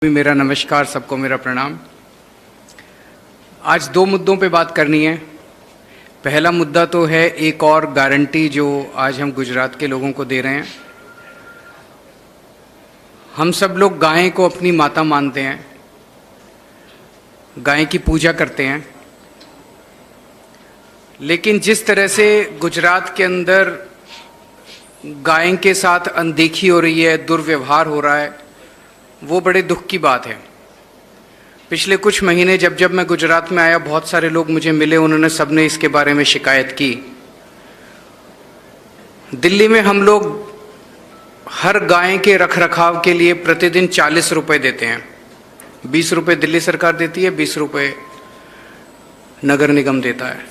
मेरा नमस्कार, सबको मेरा प्रणाम। आज दो मुद्दों पे बात करनी है। पहला मुद्दा तो है एक और गारंटी जो आज हम गुजरात के लोगों को दे रहे हैं। हम सब लोग गाय को अपनी माता मानते हैं, गाय की पूजा करते हैं, लेकिन जिस तरह से गुजरात के अंदर गाय के साथ अनदेखी हो रही है, दुर्व्यवहार हो रहा है, वो बड़े दुख की बात है। पिछले कुछ महीने जब मैं गुजरात में आया, बहुत सारे लोग मुझे मिले, उन्होंने सबने इसके बारे में शिकायत की। दिल्ली में हम लोग हर गाय के रखरखाव के लिए प्रतिदिन 40 रुपए देते हैं। 20 रुपए दिल्ली सरकार देती है, 20 रुपए नगर निगम देता है।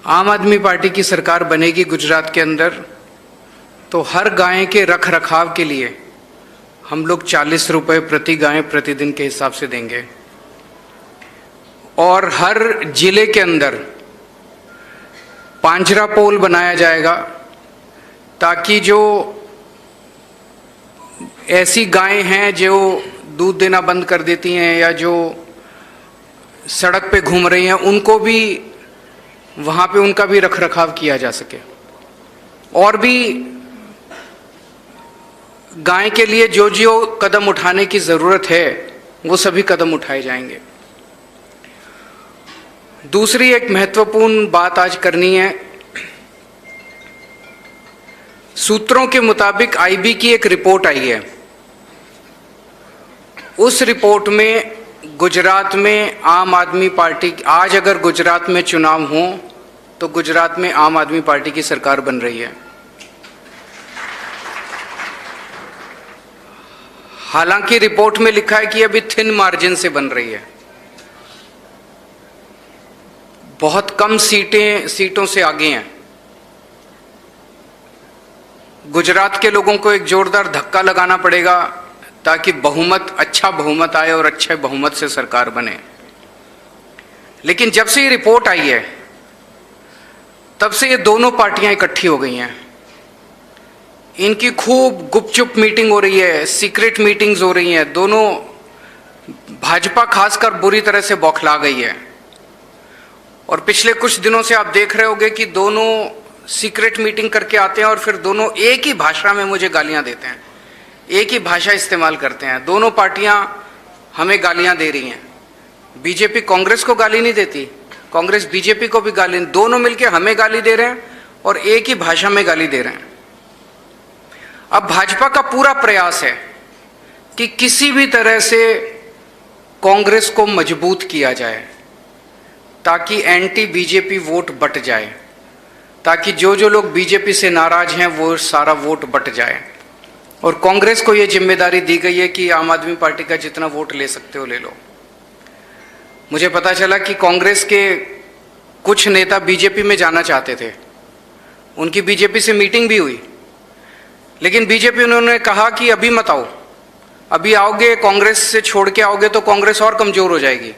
आम आदमी पार्टी की सरकार बनेगी गुजरात के अंदर, तो हर गाय के रखरखाव के लिए हम लोग 40 रुपए प्रति गाय प्रतिदिन के हिसाब से देंगे। और हर जिले के अंदर पांजरा पोल बनाया जाएगा, ताकि जो ऐसी गायें हैं जो दूध देना बंद कर देती हैं या जो सड़क पे घूम रही हैं, उनको भी वहाँ पे उनका भी रखरखाव किया जा सके। और भी गाय के लिए जो जो कदम उठाने की ज़रूरत है, वो सभी कदम उठाए जाएंगे। दूसरी एक महत्वपूर्ण बात आज करनी है। सूत्रों के मुताबिक आईबी की एक रिपोर्ट आई है। उस रिपोर्ट में गुजरात में आम आदमी पार्टी, आज अगर गुजरात में चुनाव हो तो गुजरात में आम आदमी पार्टी की सरकार बन रही है। हालांकि रिपोर्ट में लिखा है कि अभी थिन मार्जिन से बन रही है, बहुत कम सीटों से आगे हैं। गुजरात के लोगों को एक जोरदार धक्का लगाना पड़ेगा ताकि अच्छा बहुमत आए और अच्छे बहुमत से सरकार बने। लेकिन जब से ये रिपोर्ट आई है, तब से ये दोनों पार्टियां इकट्ठी हो गई हैं। इनकी खूब गुपचुप मीटिंग हो रही है, सीक्रेट मीटिंग्स हो रही हैं। दोनों, भाजपा खासकर बुरी तरह से बौखला गई है। और पिछले कुछ दिनों से आप देख रहे होंगे कि दोनों सीक्रेट मीटिंग करके आते हैं और फिर दोनों एक ही भाषा में मुझे गालियां देते हैं, एक ही भाषा इस्तेमाल करते हैं। दोनों पार्टियां हमें गालियां दे रही हैं। बीजेपी कांग्रेस को गाली नहीं देती, कांग्रेस बीजेपी को भी गाली, दोनों मिलकर हमें गाली दे रहे हैं और एक ही भाषा में गाली दे रहे हैं। अब भाजपा का पूरा प्रयास है कि किसी भी तरह से कांग्रेस को मजबूत किया जाए, ताकि एंटी बीजेपी वोट बट जाए, ताकि जो जो लोग बीजेपी से नाराज हैं वो सारा वोट बट जाए। और कांग्रेस को ये जिम्मेदारी दी गई है कि आम आदमी पार्टी का जितना वोट ले सकते हो ले लो। मुझे पता चला कि कांग्रेस के कुछ नेता बीजेपी में जाना चाहते थे, उनकी बीजेपी से मीटिंग भी हुई, लेकिन बीजेपी उन्होंने कहा कि अभी मत आओ, अभी आओगे कांग्रेस से छोड़ के आओगे तो कांग्रेस और कमजोर हो जाएगी।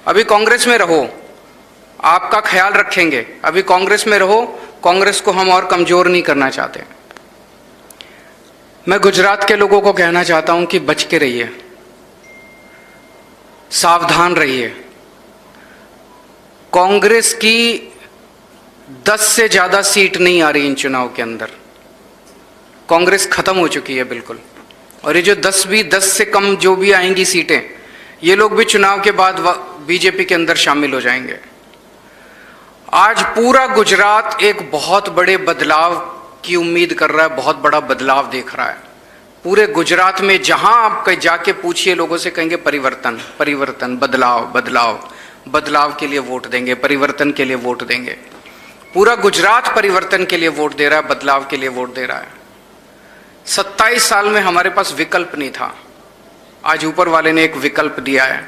अभी कांग्रेस में रहो, आपका ख्याल रखेंगे, अभी कांग्रेस में रहो, कांग्रेस को हम और कमजोर नहीं करना चाहते। मैं गुजरात के लोगों को कहना चाहता हूं कि बच के रहिए, सावधान रहिए। कांग्रेस की 10 से ज्यादा सीट नहीं आ रही इन चुनाव के अंदर। कांग्रेस खत्म हो चुकी है बिल्कुल। और ये जो 10 से कम जो भी आएंगी सीटें, ये लोग भी चुनाव के बाद बीजेपी के अंदर शामिल हो जाएंगे। आज पूरा गुजरात एक बहुत बड़े बदलाव की उम्मीद कर रहा है, बहुत बड़ा बदलाव देख रहा है। पूरे गुजरात में जहां आप जाके पूछिए, लोगों से कहेंगे परिवर्तन परिवर्तन, बदलाव बदलाव, बदलाव के लिए वोट देंगे, परिवर्तन के लिए वोट देंगे। पूरा गुजरात परिवर्तन के लिए वोट दे रहा है, बदलाव के लिए वोट दे रहा है। 27 साल में हमारे पास विकल्प नहीं था, आज ऊपर वाले ने एक विकल्प दिया है।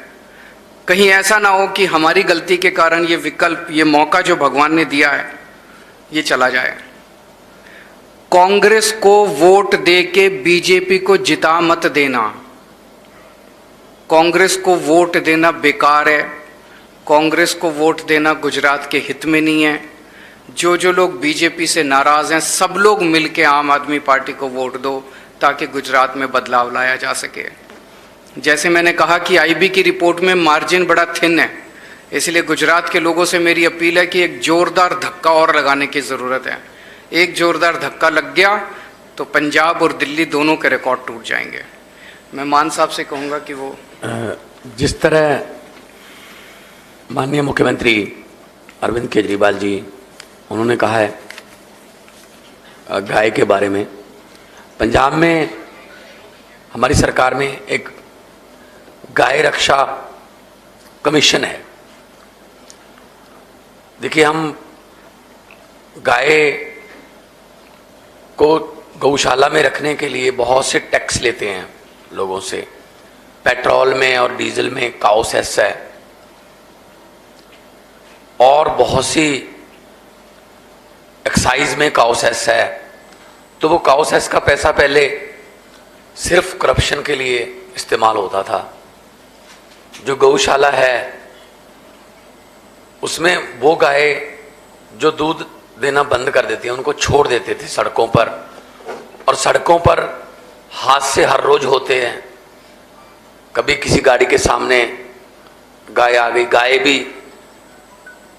कहीं ऐसा ना हो कि हमारी गलती के कारण ये विकल्प, ये मौका जो भगवान ने दिया है, ये चला जाए। कांग्रेस को वोट दे के बीजेपी को जिता मत देना। कांग्रेस को वोट देना बेकार है, कांग्रेस को वोट देना गुजरात के हित में नहीं है। जो जो लोग बीजेपी से नाराज हैं, सब लोग मिलकर आम आदमी पार्टी को वोट दो, ताकि गुजरात में बदलाव लाया जा सके। जैसे मैंने कहा कि आईबी की रिपोर्ट में मार्जिन बड़ा थिन है, इसलिए गुजरात के लोगों से मेरी अपील है कि एक जोरदार धक्का और लगाने की ज़रूरत है। एक जोरदार धक्का लग गया तो पंजाब और दिल्ली दोनों के रिकॉर्ड टूट जाएंगे। मैं मान साहब से कहूँगा कि वो जिस तरह माननीय मुख्यमंत्री अरविंद केजरीवाल जी उन्होंने कहा है गाय के बारे में, पंजाब में हमारी सरकार में एक गाय रक्षा कमीशन है। देखिए, हम गाय को गौशाला में रखने के लिए बहुत से टैक्स लेते हैं लोगों से। पेट्रोल में और डीजल में काउ सेस है और बहुत सी एक्साइज में काउ सेस है। तो वो काउ सेस का पैसा पहले सिर्फ करप्शन के लिए इस्तेमाल होता था। जो गौशाला है उसमें वो गाय जो दूध देना बंद कर देती है उनको छोड़ देते थे सड़कों पर, और सड़कों पर हादसे हर रोज होते हैं। कभी किसी गाड़ी के सामने गाय आ गई, गाय भी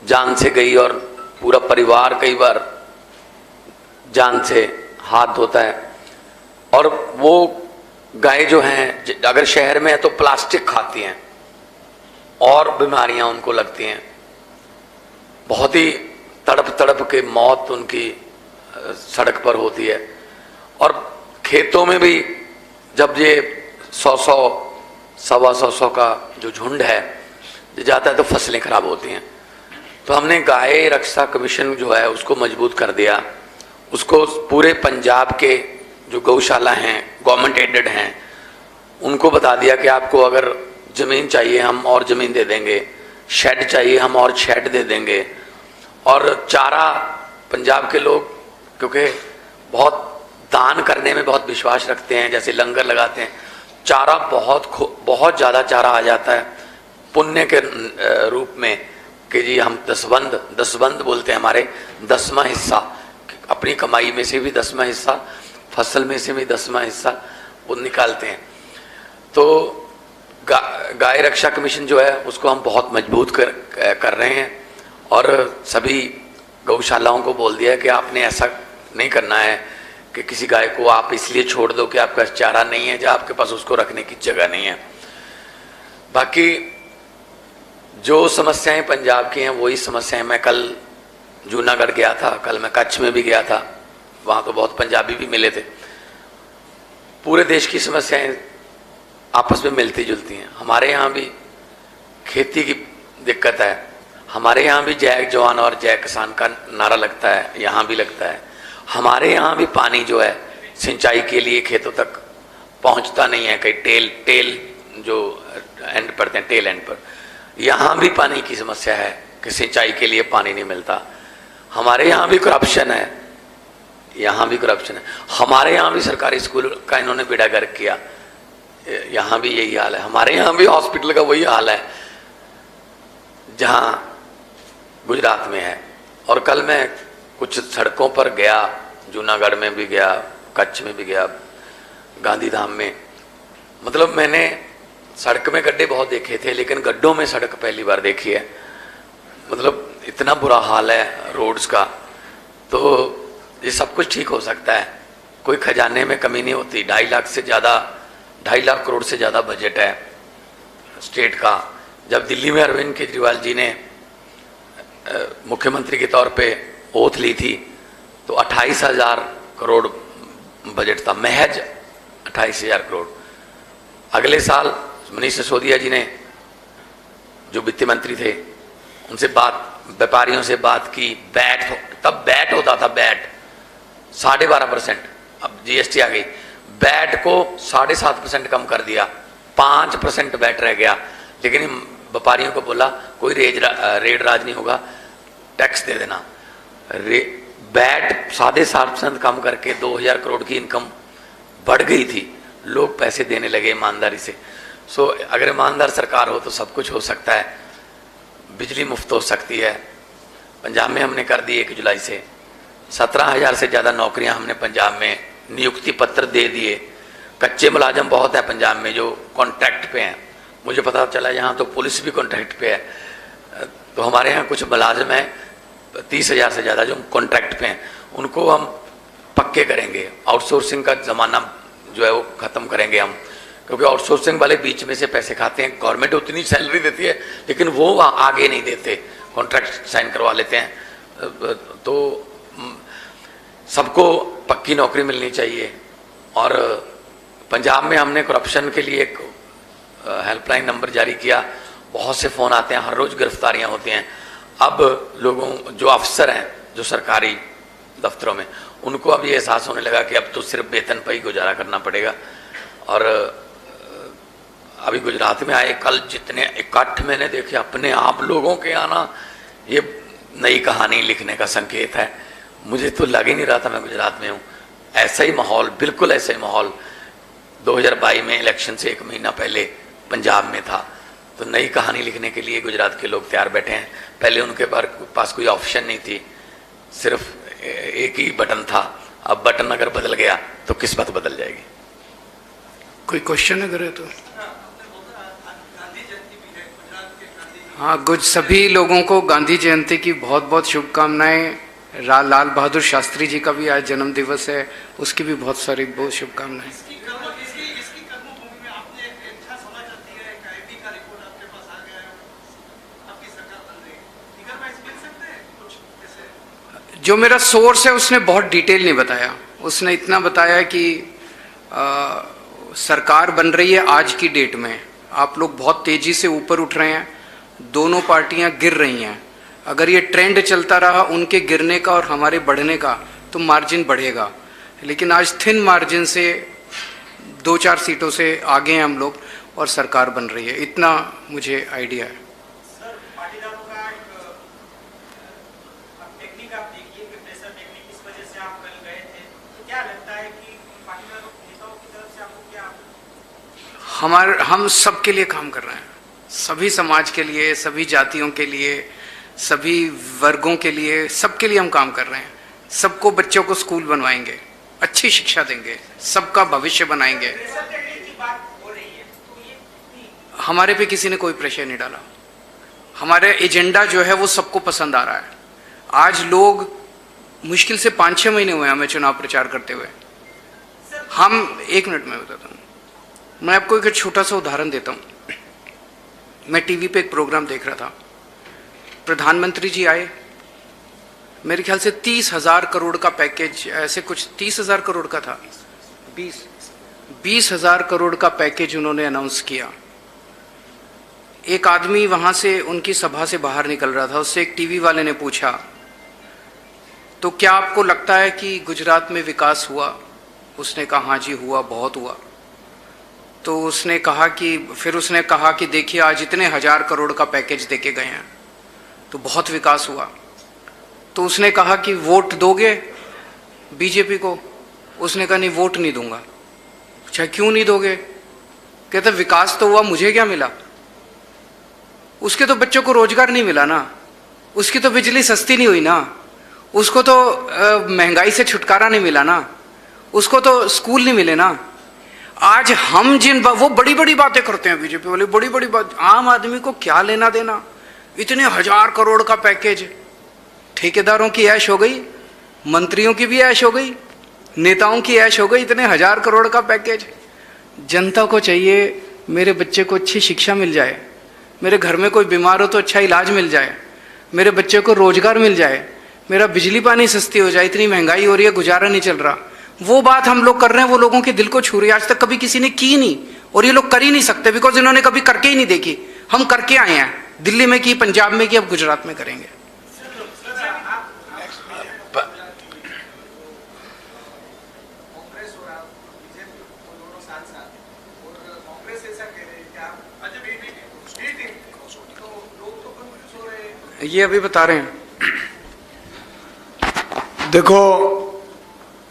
जान से गई और पूरा परिवार कई बार जान से हाथ धोता है। और वो गाय जो हैं अगर शहर में है तो प्लास्टिक खाती हैं और बीमारियां उनको लगती हैं। बहुत ही तड़प तड़प के मौत उनकी सड़क पर होती है। और खेतों में भी जब ये 100 सवा 100 का जो झुंड है जाता है तो फसलें खराब होती हैं। तो हमने गाय रक्षा कमीशन जो है उसको मजबूत कर दिया। उसको पूरे पंजाब के जो गौशाला हैं गवर्नमेंट एडेड हैं उनको बता दिया कि आपको अगर ज़मीन चाहिए हम और ज़मीन दे देंगे, शेड चाहिए हम और शेड दे देंगे। और चारा, पंजाब के लोग क्योंकि बहुत दान करने में बहुत विश्वास रखते हैं, जैसे लंगर लगाते हैं, चारा बहुत ज़्यादा चारा आ जाता है पुण्य के रूप में कि जी हम दसबंद बोलते हैं, हमारे 10वां हिस्सा अपनी कमाई में से भी 10वां हिस्सा, फसल में से भी 10वां हिस्सा वो निकालते हैं। तो गाय रक्षा कमीशन जो है उसको हम बहुत मजबूत कर रहे हैं और सभी गौशालाओं को बोल दिया है कि आपने ऐसा नहीं करना है कि किसी गाय को आप इसलिए छोड़ दो कि आपके पास चारा नहीं है या आपके पास उसको रखने की जगह नहीं है। बाकी जो समस्याएं पंजाब की हैं वही समस्याएं, मैं कल जूनागढ़ गया था, कल मैं कच्छ में भी गया था, वहाँ तो बहुत पंजाबी भी मिले थे। पूरे देश की समस्याएं आपस में मिलती जुलती हैं। हमारे यहाँ भी खेती की दिक्कत है, हमारे यहाँ भी जय जवान और जय किसान का नारा लगता है, यहाँ भी लगता है। हमारे यहाँ भी पानी जो है सिंचाई के लिए खेतों तक पहुँचता नहीं है, कहीं टेल जो एंड पड़ते हैं टेल एंड पर, यहाँ भी पानी की समस्या है कि सिंचाई के लिए पानी नहीं मिलता। हमारे यहाँ भी करप्शन है, यहाँ भी करप्शन है। हमारे यहाँ भी सरकारी स्कूल का इन्होंने बेड़ा गर्क किया, यहाँ भी यही हाल है। हमारे यहाँ भी हॉस्पिटल का वही हाल है जहाँ गुजरात में है। और कल मैं कुछ सड़कों पर गया, जूनागढ़ में भी गया, कच्छ में भी गया, गांधीधाम में, मतलब मैंने सड़क में गड्ढे बहुत देखे थे लेकिन गड्ढों में सड़क पहली बार देखी है। मतलब इतना बुरा हाल है रोड्स का। तो ये सब कुछ ठीक हो सकता है, कोई खजाने में कमी नहीं होती। 2.5 लाख करोड़ से ज़्यादा बजट है स्टेट का। जब दिल्ली में अरविंद केजरीवाल जी ने मुख्यमंत्री के तौर पे ओथ ली थी तो 28,000 करोड़ बजट था, महज 28,000 करोड़। अगले साल मनीष सिसोदिया जी ने जो वित्त मंत्री थे उनसे व्यापारियों से बात की, तब बैट होता था, बैट 12.5%, अब जीएसटी आ गई, बैट को 7.5% कम कर दिया, 5% बैट रह गया। लेकिन व्यापारियों को बोला कोई रेड राज नहीं होगा, टैक्स दे देना। बैट 7.5% कम करके 2,000 करोड़ की इनकम बढ़ गई थी, लोग पैसे देने लगे ईमानदारी से। सो अगर ईमानदार सरकार हो तो सब कुछ हो सकता है, बिजली मुफ्त हो सकती है। पंजाब में हमने कर दी 1 जुलाई से 17,000 से ज़्यादा नौकरियां हमने पंजाब में नियुक्ति पत्र दे दिए। कच्चे मुलाजम बहुत है पंजाब में जो कॉन्ट्रैक्ट पे हैं। मुझे पता चला यहाँ तो पुलिस भी कॉन्ट्रैक्ट पे है। तो हमारे यहाँ कुछ मुलाजिम हैं 30,000 से ज़्यादा जो कॉन्ट्रैक्ट पे हैं, उनको हम पक्के करेंगे। आउटसोर्सिंग का ज़माना जो है वो ख़त्म करेंगे हम, क्योंकि आउटसोर्सिंग वाले बीच में से पैसे खाते हैं। गवर्नमेंट उतनी सैलरी देती है लेकिन वो आगे नहीं देते, कॉन्ट्रैक्ट साइन करवा लेते हैं। तो सबको पक्की नौकरी मिलनी चाहिए। और पंजाब में हमने करप्शन के लिए एक हेल्पलाइन नंबर जारी किया। बहुत से फ़ोन आते हैं, हर रोज़ गिरफ्तारियां होती हैं। अब लोगों जो अफसर हैं जो सरकारी दफ्तरों में, उनको अब ये एहसास होने लगा कि अब तो सिर्फ वेतन पर ही गुजारा करना पड़ेगा। और अभी गुजरात में आए, कल जितने इकट्ठ मैंने देखे अपने आप लोगों के आना, ये नई कहानी लिखने का संकेत है। मुझे तो लग ही नहीं रहा था मैं गुजरात में हूँ। ऐसा ही माहौल, बिल्कुल ऐसा ही माहौल 2022 में इलेक्शन से 1 महीना पहले पंजाब में था। तो नई कहानी लिखने के लिए गुजरात के लोग तैयार बैठे हैं। पहले उनके पास कोई ऑप्शन नहीं थी, सिर्फ एक ही बटन था। अब बटन अगर बदल गया तो किस्मत बदल जाएगी। कोई क्वेश्चन अगर है तो? हाँ, कुछ सभी लोगों को गांधी जयंती की बहुत बहुत शुभकामनाएं। लाल बहादुर शास्त्री जी का भी आज जन्म दिवस है, उसकी भी बहुत सारी बहुत शुभकामनाएं। जो मेरा सोर्स है उसने बहुत डिटेल नहीं बताया। उसने इतना बताया कि सरकार बन रही है आज की डेट में, आप लोग बहुत तेजी से ऊपर उठ रहे हैं, दोनों पार्टियां गिर रही हैं। अगर ये ट्रेंड चलता रहा उनके गिरने का और हमारे बढ़ने का तो मार्जिन बढ़ेगा। लेकिन आज थिन मार्जिन से 2-4 सीटों से आगे हैं हम लोग और सरकार बन रही है, इतना मुझे आइडिया है। सर, पाटीदारों का एक टेक्निक आप देखिए कि प्रेशर टेक्निक, इस वजह से आप कल गए थे। तो क्या लगता है कि पाटीदारों नेताओं की तरफ से आपको क्या? हम सबके लिए काम कर रहे हैं, सभी समाज के लिए, सभी जातियों के लिए, सभी वर्गों के लिए, सबके लिए हम काम कर रहे हैं। सबको, बच्चों को स्कूल बनवाएंगे, अच्छी शिक्षा देंगे, सबका भविष्य बनाएंगे। हमारे पे किसी ने कोई प्रेशर नहीं डाला। हमारे एजेंडा जो है वो सबको पसंद आ रहा है। आज लोग, मुश्किल से 5-6 महीने हुए हमें चुनाव प्रचार करते हुए। हम 1 मिनट में बताता हूँ, मैं आपको एक छोटा सा उदाहरण देता हूँ। मैं टीवी पे एक प्रोग्राम देख रहा था, प्रधानमंत्री जी आए, मेरे ख्याल से 30,000 करोड़ का पैकेज, ऐसे कुछ 30,000 करोड़ का था, 20,000 करोड़ का पैकेज उन्होंने अनाउंस किया। एक आदमी वहां से, उनकी सभा से बाहर निकल रहा था, उससे एक टीवी वाले ने पूछा, तो क्या आपको लगता है कि गुजरात में विकास हुआ? उसने कहा हाँ जी हुआ, बहुत हुआ। तो उसने कहा कि देखिए आज इतने 1,000 करोड़ का पैकेज देके गए हैं, तो बहुत विकास हुआ। तो उसने कहा कि वोट दोगे बीजेपी को? उसने कहा नहीं, वोट नहीं दूंगा। अच्छा, क्यों नहीं दोगे? कहते विकास तो हुआ, मुझे क्या मिला? उसके तो बच्चों को रोजगार नहीं मिला ना, उसकी तो बिजली सस्ती नहीं हुई ना, उसको तो महंगाई से छुटकारा नहीं मिला ना, उसको तो स्कूल नहीं मिले ना। आज हम वो बड़ी बड़ी बातें करते हैं बीजेपी वाले, बड़ी बड़ी बात, आम आदमी को क्या लेना देना? इतने 1,000 करोड़ का पैकेज, ठेकेदारों की ऐश हो गई, मंत्रियों की भी ऐश हो गई, नेताओं की ऐश हो गई, इतने 1,000 करोड़ का पैकेज। जनता को चाहिए मेरे बच्चे को अच्छी शिक्षा मिल जाए, मेरे घर में कोई बीमार हो तो अच्छा इलाज मिल जाए, मेरे बच्चे को रोजगार मिल जाए, मेरा बिजली पानी सस्ती हो जाए, इतनी महंगाई हो रही है, गुजारा नहीं चल रहा। वो बात हम लोग कर रहे हैं, वो लोगों के दिल को छू रही है। आज तक कभी किसी ने की नहीं, और ये लोग कर ही नहीं सकते, बिकॉज इन्होंने कभी करके ही नहीं देखी। हम करके आए हैं, दिल्ली में की, पंजाब में की, अब गुजरात में करेंगे। ये अभी बता रहे हैं। देखो,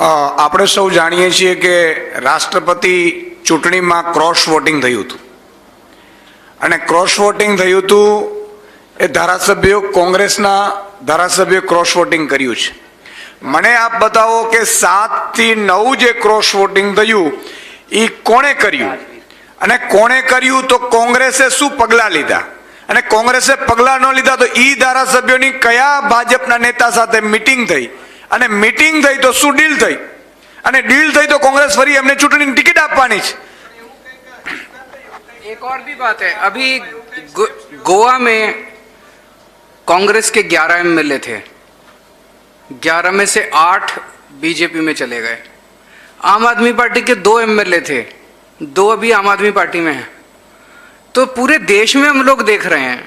આપણે સૌ જાણીએ છીએ કે રાષ્ટ્રપતિ ચૂંટણીમાં ક્રોસ વોટિંગ થયું હતું, અને ક્રોસ વોટિંગ થયું હતું એ ધારાસભ્યો, કોંગ્રેસના ધારાસભ્યો ક્રોસ વોટિંગ કર્યું છે। મને આપ બતાવો કે 7 થી 9 જે ક્રોસ વોટિંગ થયું એ કોણે કર્યું અને કોણે કર્યું તો કોંગ્રેસે શું પગલાં લીધા અને કોંગ્રેસે પગલાં ન લીધા તો ઈ ધારાસભ્યોની કયા ભાજપના નેતા સાથે મીટિંગ થઈ અને મીટિંગ થઈ તો શું ડીલ થઈ અને ડીલ થઈ તો કોંગ્રેસ ફરી એમને ચૂંટણીની ટિકિટ આપવાની છે. एक और भी बात है, अभी गोवा में कांग्रेस के 11 एमएलए थे, 11 में से 8 बीजेपी में चले गए. आम आदमी पार्टी के 2 एमएलए थे, 2 अभी आम आदमी पार्टी में हैं. तो पूरे देश में हम लोग देख रहे हैं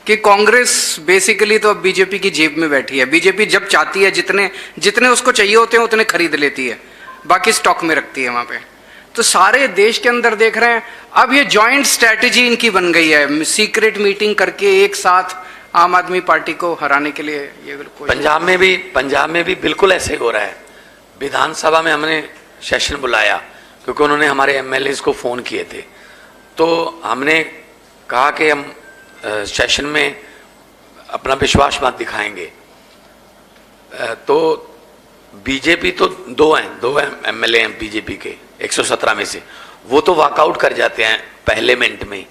कि कांग्रेस बेसिकली तो अब बीजेपी की जेब में बैठी है. बीजेपी जब चाहती है जितने जितने उसको चाहिए होते हैं उतने खरीद लेती है, बाकी स्टॉक में रखती है वहां पे. तो सारे देश के अंदर देख रहे हैं. अब ये जॉइंट स्ट्रैटेजी इनकी बन गई है, सीक्रेट मीटिंग करके एक साथ आम आदमी पार्टी को हराने के लिए. ये पंजाब में भी बिल्कुल ऐसे ही हो रहा है. विधानसभा में हमने सेशन बुलाया क्योंकि उन्होंने हमारे एमएलए को फोन किए थे. तो हमने कहा कि हम सेशन में अपना विश्वास मत दिखाएंगे. तो बीजेपी तो 2 एमएलए हैं बीजेपी के 117 में से, वो तो वॉकआउट कर जाते हैं पहले मिनट में.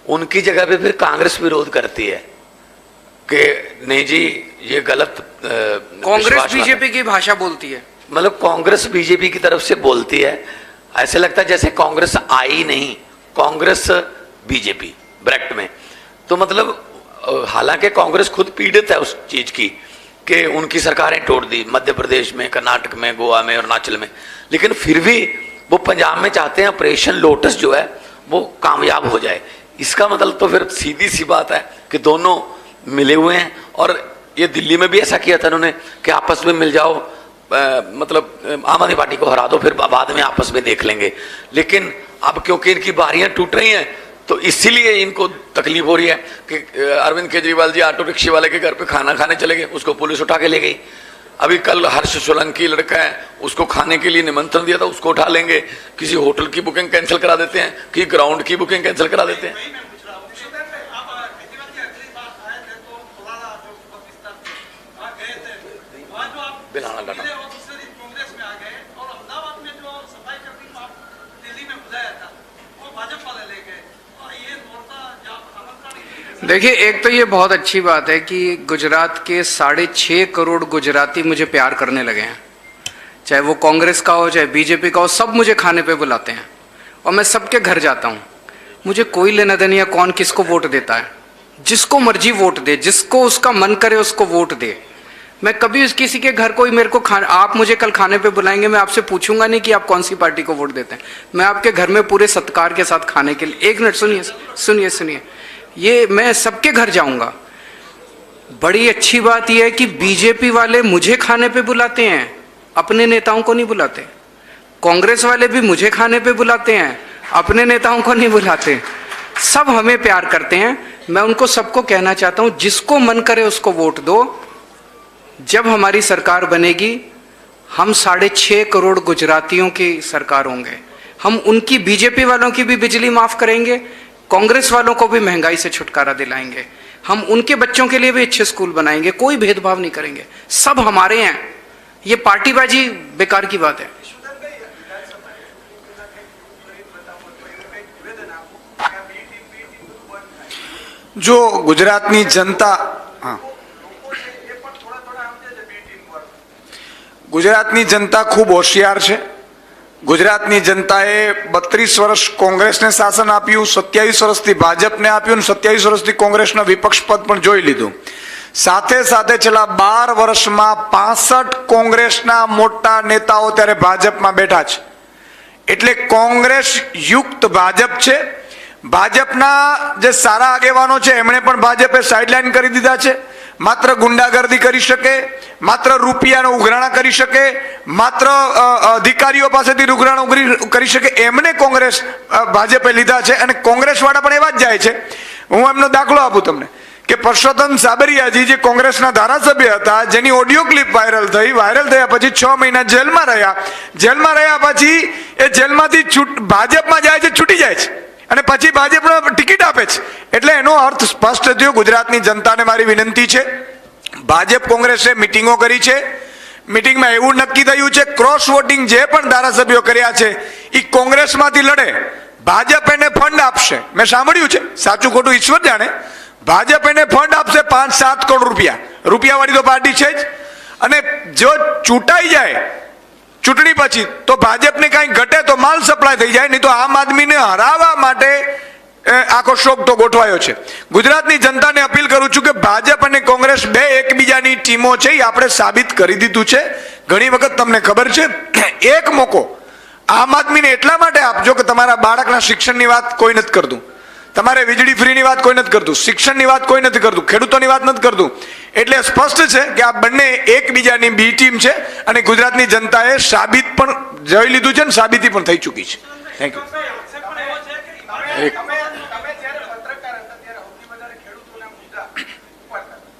उनकी जगह पे फिर कांग्रेस विरोध करती है कि नहीं जी ये गलत. कांग्रेस बीजेपी की भाषा बोलती है, मतलब कांग्रेस बीजेपी की तरफ से बोलती है. ऐसे लगता है जैसे कांग्रेस आई नहीं, कांग्रेस बीजेपी ब्रैकेट में. तो मतलब हालांकि कांग्रेस खुद पीड़ित है उस चीज की कि उनकी सरकारें तोड़ दी मध्य प्रदेश में, कर्नाटक में, गोवा में, अरुणाचल में, लेकिन फिर भी वो पंजाब में चाहते हैं ऑपरेशन लोटस जो है वो कामयाब हो जाए. इसका मतलब तो फिर सीधी सी बात है कि दोनों मिले हुए हैं. और ये दिल्ली में भी ऐसा किया था उन्होंने कि आपस में मिल जाओ, मतलब आम आदमी पार्टी को हरा दो, फिर बाद में आपस में देख लेंगे. लेकिन अब क्योंकि इनकी बारियां टूट रही हैं तो इसीलिए इनको तकलीफ हो रही है कि अरविंद केजरीवाल जी ऑटो रिक्शे वाले के घर पे खाना खाने चले गए, उसको पुलिस उठा के ले गई. अभी कल हर्ष सोलंकी लड़का है, उसको खाने के लिए निमंत्रण दिया था, उसको उठा लेंगे. किसी होटल की बुकिंग कैंसिल करा देते हैं, कि ग्राउंड की बुकिंग कैंसिल करा देते हैं. बिलाना डाटा देखिए, एक तो ये बहुत अच्छी बात है कि गुजरात के 6.5 करोड़ गुजराती मुझे प्यार करने लगे हैं. चाहे वो कांग्रेस का हो चाहे बीजेपी का हो, सब मुझे खाने पे बुलाते हैं और मैं सबके घर जाता हूँ. मुझे कोई लेना देना या कौन किसको वोट देता है, जिसको मर्जी वोट दे, जिसको उसका मन करे उसको वोट दे. मैं कभी किसी के घर कोई मेरे को आप मुझे कल खाने पे बुलाएंगे, मैं आपसे पूछूंगा नहीं कि आप कौन सी पार्टी को वोट देते हैं. मैं आपके घर में पूरे सत्कार के साथ खाने के लिए. एक मिनट सुनिए सुनिए सुनिए, ये मैं सबके घर जाऊंगा. बड़ी अच्छी बात यह है कि बीजेपी वाले मुझे खाने पे बुलाते हैं, अपने नेताओं को नहीं बुलाते. कांग्रेस वाले भी मुझे खाने पे बुलाते हैं, अपने नेताओं को नहीं बुलाते. सब हमें प्यार करते हैं. मैं उनको सबको कहना चाहता हूं, जिसको मन करे उसको वोट दो. जब हमारी सरकार बनेगी हम 6.5 करोड़ गुजरातियों की सरकार होंगे. हम उनकी बीजेपी वालों की भी बिजली माफ करेंगे, कांग्रेस वालों को भी महंगाई से छुटकारा दिलाएंगे. हम उनके बच्चों के लिए भी अच्छे स्कूल बनाएंगे, कोई भेदभाव नहीं करेंगे. सब हमारे हैं. ये पार्टीबाजी बेकार की बात है. जो गुजरातनी जनता गुजरातनी जनता खूब होशियार है. गुजरातनी जनताए 32 वर्ष कोंग्रेसने शासन आप्યું, 27 વર્ષથી ભાજપને આપ્યું, 27 વર્ષથી કોંગ્રેસનો વિપક્ષ પદ પણ જોઈ લીધું. સાથે સાથે છેલ્લા 12 વર્ષમાં 65 કોંગ્રેસના મોટા નેતાઓ ત્યારે ભાજપમાં બેઠા છે. એટલે કોંગ્રેસ યુક્ત ભાજપ છે. ભાજપના જે સારા આગેવાનો છે એમણે પણ ભાજપે સાઇડલાઇન કરી દીધા છે. માત્ર ગુંડાગર્દી કરી શકે, માત્ર રૂપિયાનો ઉઘરાણા કરી શકે, માત્ર અધિકારીઓ પાસેથી ઉઘરાણો કરી શકે, એમને કોંગ્રેસ ભાજપે લીધા છે. અને કોંગ્રેસ વાળા પણ એવા જ જાય છે. હું એમનો દાખલો આપું તમને કે પરસોત્તમ સાબરિયાજી જે કોંગ્રેસના ધારાસભ્ય હતા, જેની ઓડિયો ક્લિપ વાયરલ થઈ, વાયરલ થયા પછી 6 મહિના જેલમાં રહ્યા. જેલમાં રહ્યા પછી એ જેલમાંથી ભાજપમાં જાય છે, છૂટી જાય છે અને પછી ભાજપને ટિકિટ આપે છે. એટલે એનો અર્થ સ્પષ્ટ થયો. ગુજરાતની જનતાને મારી વિનંતી છે, ભાજપ કોંગ્રેસે મિટિંગો કરી છે. મિટિંગમાં એવું નક્કી થયું છે ક્રોસ વોટિંગ જે પણ ધારાસભ્યો કર્યા છે એ કોંગ્રેસમાંથી લડે, ભાજપ એને ફંડ આપશે. મેં સાંભળ્યું છે, સાચું ખોટું ઈશ્વર જાણે. ભાજપ એને ફંડ આપશે 5-7 કરોડ રૂપિયા. રૂપિયાવાળી તો પાર્ટી છે જ. અને જો ચૂંટાઈ જાય ચૂંટણી પછી તો ભાજપને કાંઈ ઘટે તો માલ સપ્લાય થઈ જાય, નહીં તો આમ આદમીને હરાવવા માટે આખો શોખ તો ગોઠવાયો છે. ગુજરાતની જનતાને અપીલ કરું છું કે ભાજપ અને કોંગ્રેસ બે એકબીજાની ટીમો છે, એ આપણે સાબિત કરી દીધું છે. ઘણી વખત તમને ખબર છે, એક મોકો આમ આદમીને એટલા માટે આપજો કે તમારા બાળકના શિક્ષણની વાત કોઈ નથી કરતું, તમારે વીજળી ફ્રીની વાત કોઈ નથી કરતું, શિક્ષણની વાત કોઈ નથી કરતું, ખેડૂતોની વાત નથી કરતું. એટલે સ્પષ્ટ છે કે આ બંને એકબીજાની બી ટીમ છે અને ગુજરાતની જનતાએ સાબિત પણ જોઈ લીધું છે અને સાબિતી પણ થઈ ચૂકી છે. Thank you. આક્ષેપ પણ એવો છે કે તમે જ્યારે પત્રકાર હતા ત્યારે સૌથી વધારે ખેડૂતોના મુદ્દા ઉપાડતા હતા.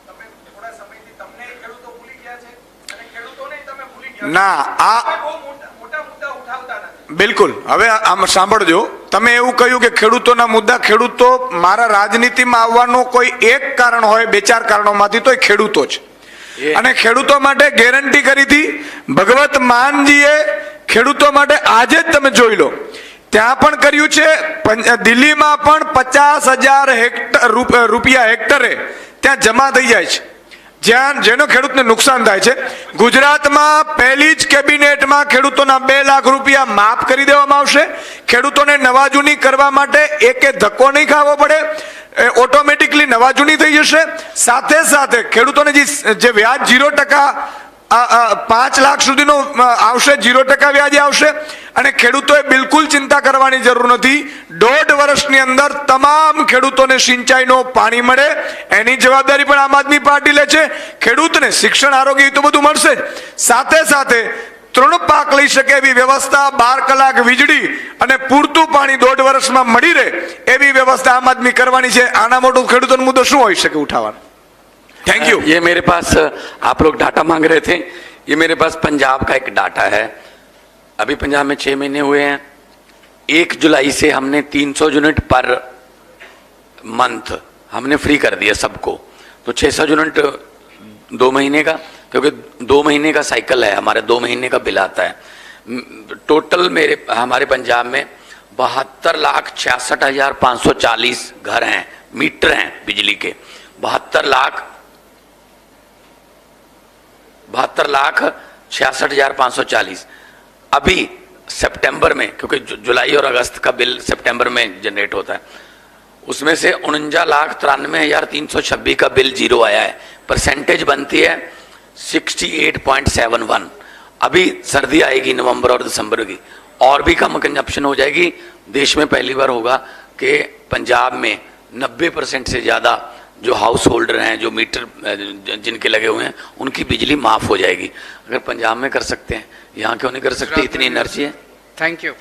તમે થોડા સમયથી તમને ખેડૂતો ભૂલી ગયા છે અને ખેડૂતોને તમે ભૂલી ગયા. ના, આ તમે બહુ મોટા મુદ્દા ઉઠાવતા નથી. બિલકુલ. હવે આમ સાંભળજો, તમે એવું કહ્યું કે ખેડૂતોના મુદ્દા, ખેડૂતો મારા રાજનીતિમાં આવવાનો કોઈ એક કારણ હોય, 2-4 કારણોમાંથી તો એ ખેડૂતો છે. અને ખેડૂતો માટે ગેરંટી કરી હતી ભગવત માનજીએ. ખેડૂતો માટે આજે જ તમે જોઈ લો, ત્યાં પણ કર્યું છે. દિલ્હીમાં પણ 50,000 રૂપિયા હેક્ટરે ત્યાં જમા થઈ જાય છે, જ્યાં જેનો ખેડૂતને નુકસાન થાય છે. ગુજરાતમાં પહેલી જ કેબિનેટમાં ખેડૂતોના 2 લાખ રૂપિયા માફ કરી દેવામાં આવશે. ખેડૂતોને નવાજૂની કરવા માટે એકે ધક્કો નહીં ખાવો પડે, ઓટોમેટિકલી નવાજૂની થઈ જશે. સાથે સાથે ખેડૂતોને જે વ્યાજ 0%, 5 લાખ સુધીનો આવશે, 0% વ્યાજે આવશે. અને ખેડૂતોએ બિલકુલ ચિંતા કરવાની જરૂર નથી. 1.5 વર્ષની અંદર તમામ ખેડૂતોને સિંચાઈનો પાણી મળે, એની જવાબદારી પણ આમ આદમી પાર્ટી લે છે. ખેડૂતને શિક્ષણ, આરોગ્ય તો બધું મળશે જ. સાથે સાથે 3 પાક લઈ શકે એવી વ્યવસ્થા, 12 કલાક વીજળી અને પૂરતું પાણી 1.5 વર્ષમાં મળી રહે એવી વ્યવસ્થા આમ આદમી કરવાની છે. આના મોટો ખેડૂતોનો મુદ્દો શું હોઈ શકે ઉઠાવવાનો? Thank you. ये मेरे पास, आप लोग डाटा मांग रहे थे, ये मेरे पास पंजाब का एक डाटा है. अभी पंजाब में 6 महीने हुए हैं. 1 जुलाई से हमने 300 यूनिट पर मंथ हमने फ्री कर दिया सबको. तो 600 यूनिट 2 महीने का, क्योंकि 2 महीने का साइकिल है हमारे, 2 महीने का बिल आता है. टोटल हमारे पंजाब में 72,66,540 घर हैं, मीटर हैं बिजली के. 72,66,540. अभी सितंबर में, क्योंकि जुलाई और अगस्त का बिल सितंबर में जनरेट होता है, उसमें से 49,93,326 का बिल 0 आया है. परसेंटेज बनती है 68.71. अभी सर्दी आएगी नवंबर और दिसंबर की, और भी कम कंजप्शन हो जाएगी. देश में पहली बार होगा कि पंजाब में 90% से ज़्यादा जो हाउस होल्डर हैं, जो मीटर जिनके लगे हुए हैं, उनकी बिजली माफ हो जाएगी. अगर पंजाब में कर सकते हैं, यहाँ क्यों नहीं कर सकते? इतनी एनर्जी है. Thank you.